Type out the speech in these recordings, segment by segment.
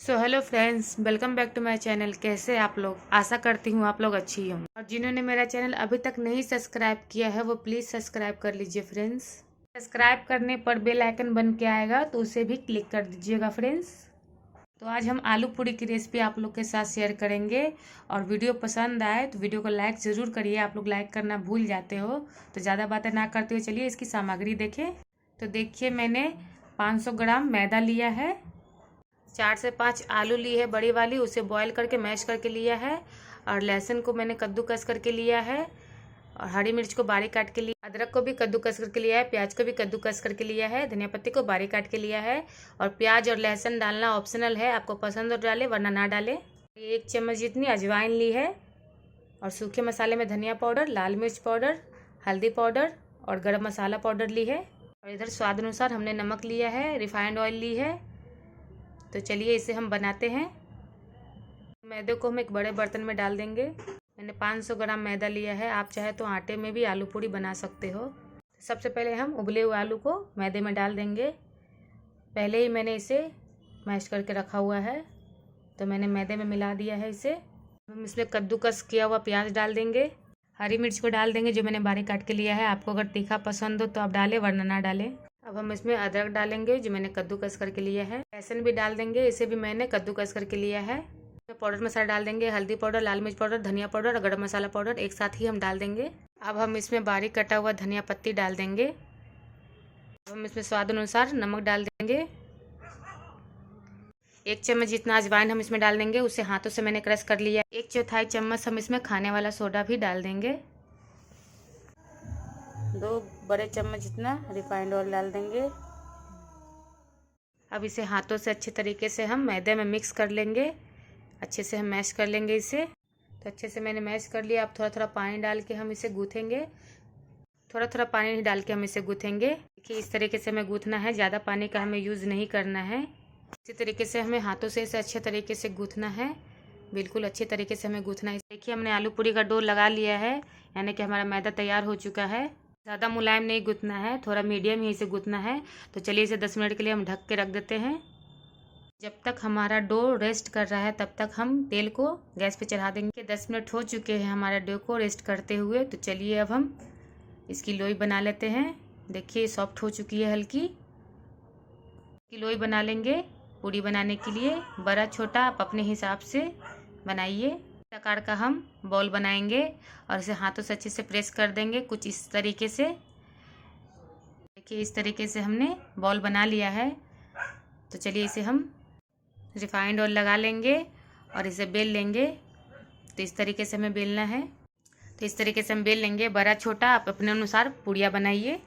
So hello friends, welcome back to my channel. कैसे आप लोग? आशा करती हूँ आप लोग अच्छी हों। और जिन्होंने मेरा चैनल अभी तक नहीं सब्सक्राइब किया है वो प्लीज़ सब्सक्राइब कर लीजिए फ्रेंड्स। सब्सक्राइब करने पर बेल आइकन बन के आएगा तो उसे भी क्लिक कर दीजिएगा फ्रेंड्स। तो आज हम आलू पूड़ी की रेसिपी आप लोग के साथ शेयर करेंगे। और वीडियो पसंद आए तो वीडियो को लाइक ज़रूर करिए। आप लोग लाइक करना भूल जाते हो, तो ज़्यादा बातें ना करते हुए चलिए इसकी सामग्री देखें। तो देखिए, मैंने 500 ग्राम मैदा लिया है, 4 से 5 आलू ली है बड़ी वाली, उसे बॉईल करके मैश करके लिया है। और लहसुन को मैंने कद्दूकस करके लिया है, और हरी मिर्च को बारीक काट के लिया, अदरक को भी कद्दूकस करके लिया है, प्याज को भी कद्दूकस करके लिया है, धनिया पत्ती को बारीक काट के लिया है। और प्याज और लहसुन डालना ऑप्शनल है, आपको पसंद हो डाले वरना ना डालें। 1 चम्मच जितनी अजवाइन ली है। और सूखे मसाले में धनिया पाउडर, लाल मिर्च पाउडर, हल्दी पाउडर और गरम मसाला पाउडर ली है। और इधर स्वाद अनुसार हमने नमक लिया है, रिफाइंड ऑयल ली है। तो चलिए इसे हम बनाते हैं। मैदे को हम एक बड़े बर्तन में डाल देंगे। मैंने 500 ग्राम मैदा लिया है, आप चाहे तो आटे में भी आलू पूड़ी बना सकते हो। सबसे पहले हम उबले हुए आलू को मैदे में डाल देंगे। पहले ही मैंने इसे मैश करके रखा हुआ है, तो मैंने मैदे में मिला दिया है इसे। हम इसमें कद्दूकस किया हुआ प्याज डाल देंगे, हरी मिर्च को डाल देंगे जो मैंने बारीक काट के लिया है। आपको अगर तीखा पसंद हो तो आप डालें वरना ना डालें। अब हम इसमें अदरक डालेंगे जो मैंने कद्दूकस करके लिया है। लहसुन भी डाल देंगे, इसे भी मैंने कद्दूकस करके लिया है। पाउडर मसाला डाल देंगे, हल्दी पाउडर, लाल मिर्च पाउडर, धनिया पाउडर और गरम मसाला पाउडर एक साथ ही हम डाल देंगे। अब हम इसमें बारीक कटा हुआ धनिया पत्ती डाल देंगे। अब हम इसमें स्वाद अनुसार नमक डाल देंगे। 1 चम्मच जितना अजवाइन हम इसमें डाल देंगे, उसे हाथों से मैंने क्रश कर लिया। 1/4 चम्मच हम इसमें खाने वाला सोडा भी डाल देंगे। 2 बड़े चम्मच जितना रिफाइंड ऑयल डाल देंगे। अब इसे हाथों से अच्छे तरीके से हम मैदे में मिक्स कर लेंगे। अच्छे से हम मैश कर लेंगे इसे। तो अच्छे से मैंने मैश कर लिया। अब थोड़ा थोड़ा पानी डाल के हम इसे गूँथेंगे। थोड़ा थोड़ा पानी डाल के हम इसे गूँथेंगे। देखिए इस तरीके से हमें गूँथना है, ज़्यादा पानी का हमें यूज़ नहीं करना है। इसी तरीके से हमें हाथों से इसे अच्छे तरीके से गूँथना है, बिल्कुल अच्छे तरीके से हमें गूँथना है। देखिए हमने आलू पूरी का डो लगा लिया है, यानी कि हमारा मैदा तैयार हो चुका है। ज़्यादा मुलायम नहीं गूँथना है, थोड़ा मीडियम ही इसे गूँथना है। तो चलिए इसे 10 मिनट के लिए हम ढक के रख देते हैं। जब तक हमारा डो रेस्ट कर रहा है तब तक हम तेल को गैस पे चढ़ा देंगे। 10 मिनट हो चुके हैं हमारा डो को रेस्ट करते हुए। तो चलिए अब हम इसकी लोई बना लेते हैं। देखिए सॉफ्ट हो चुकी है, हल्की की लोई बना लेंगे। पूड़ी बनाने के लिए बड़ा छोटा आप अपने हिसाब से बनाइए। आकार का हम बॉल बनाएंगे और इसे हाथों से अच्छे से प्रेस कर देंगे, कुछ इस तरीके से। देखिए इस तरीके से हमने बॉल बना लिया है। तो चलिए इसे हम रिफाइंड ऑयल लगा लेंगे और इसे बेल लेंगे। तो इस तरीके से हमें बेलना है। तो इस तरीके से हम बेल लेंगे, बड़ा छोटा आप अपने अनुसार पूड़ियाँ बनाइए।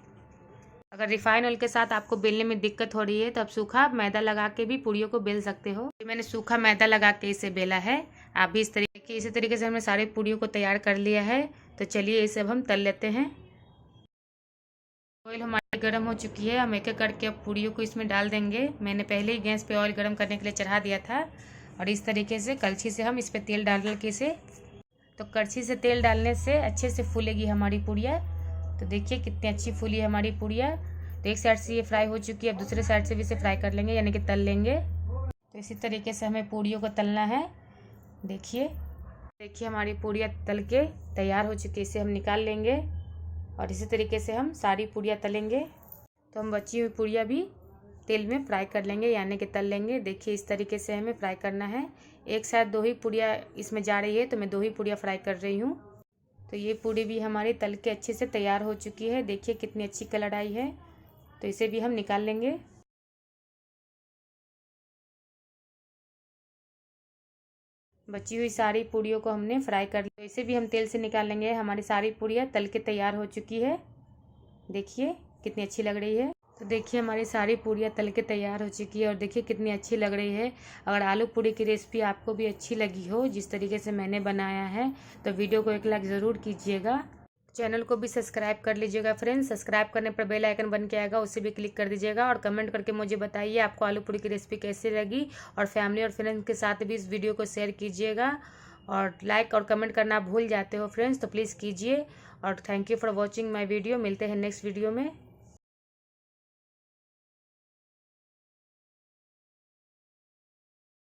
अगर रिफाइंड ऑयल के साथ आपको बेलने में दिक्कत हो रही है तो आप सूखा मैदा लगा के भी पूड़ियों को बेल सकते हो। मैंने सूखा मैदा लगा के इसे बेला है, आप भी इसी तरीके से हमने सारी पूड़ियों को तैयार कर लिया है। तो चलिए इसे अब हम तल लेते हैं। ऑयल हमारी गर्म हो चुकी है, हम एक एक करके अब पूड़ियों को इसमें डाल देंगे। मैंने पहले ही गैस पे ऑयल गर्म करने के लिए चढ़ा दिया था। और इस तरीके से कलछी से हम इस पर तेल डाल के इसे, तो कलछी से तेल डालने से अच्छे से फूलेगी हमारी पूड़ियाँ। तो देखिए कितनी अच्छी फूली है हमारी पूड़ियाँ। तो एक साइड से ये फ्राई हो चुकी है, अब दूसरे साइड से भी इसे फ्राई कर लेंगे, यानी कि तल लेंगे। तो इसी तरीके से हमें पूड़ियों को तलना है। देखिए हमारी पूड़ियाँ तल के तैयार हो चुकी है, इसे हम निकाल लेंगे। और इसी तरीके से हम सारी पूड़ियाँ तलेंगे। तो हम बची हुई पूड़ियाँ भी तेल में फ्राई कर लेंगे, यानी कि तल लेंगे। देखिए इस तरीके से हमें फ्राई करना है। एक साथ 2 ही पूड़ियाँ इसमें जा रही है, तो मैं 2 ही पूड़ियाँ फ्राई कर रही हूँ। तो ये पूड़ी भी हमारी तल के अच्छे से तैयार हो चुकी है। देखिए कितनी अच्छी कलर आई है। तो इसे भी हम निकाल लेंगे। बची हुई सारी पूड़ियों को हमने फ्राई कर लिया, तो इसे भी हम तेल से निकाल लेंगे। हमारी सारी पूड़ियाँ तल के तैयार हो चुकी है। देखिए कितनी अच्छी लग रही है। तो देखिए हमारी सारी पूड़ियाँ तल के तैयार हो चुकी है और देखिए कितनी अच्छी लग रही है। अगर आलू पूड़ी की रेसिपी आपको भी अच्छी लगी हो जिस तरीके से मैंने बनाया है, तो वीडियो को एक लाइक ज़रूर कीजिएगा। चैनल को भी सब्सक्राइब कर लीजिएगा फ्रेंड्स। सब्सक्राइब करने पर बेल आइकन बन के आएगा, उसे भी क्लिक कर दीजिएगा। और कमेंट करके मुझे बताइए आपको आलू पूड़ी की रेसिपी कैसी लगी। और फैमिली और फ्रेंड्स के साथ भी इस वीडियो को शेयर कीजिएगा। और लाइक और कमेंट करना भूल जाते हो फ्रेंड्स, तो प्लीज़ कीजिए। और thank you for watching my video. मिलते हैं नेक्स्ट वीडियो में।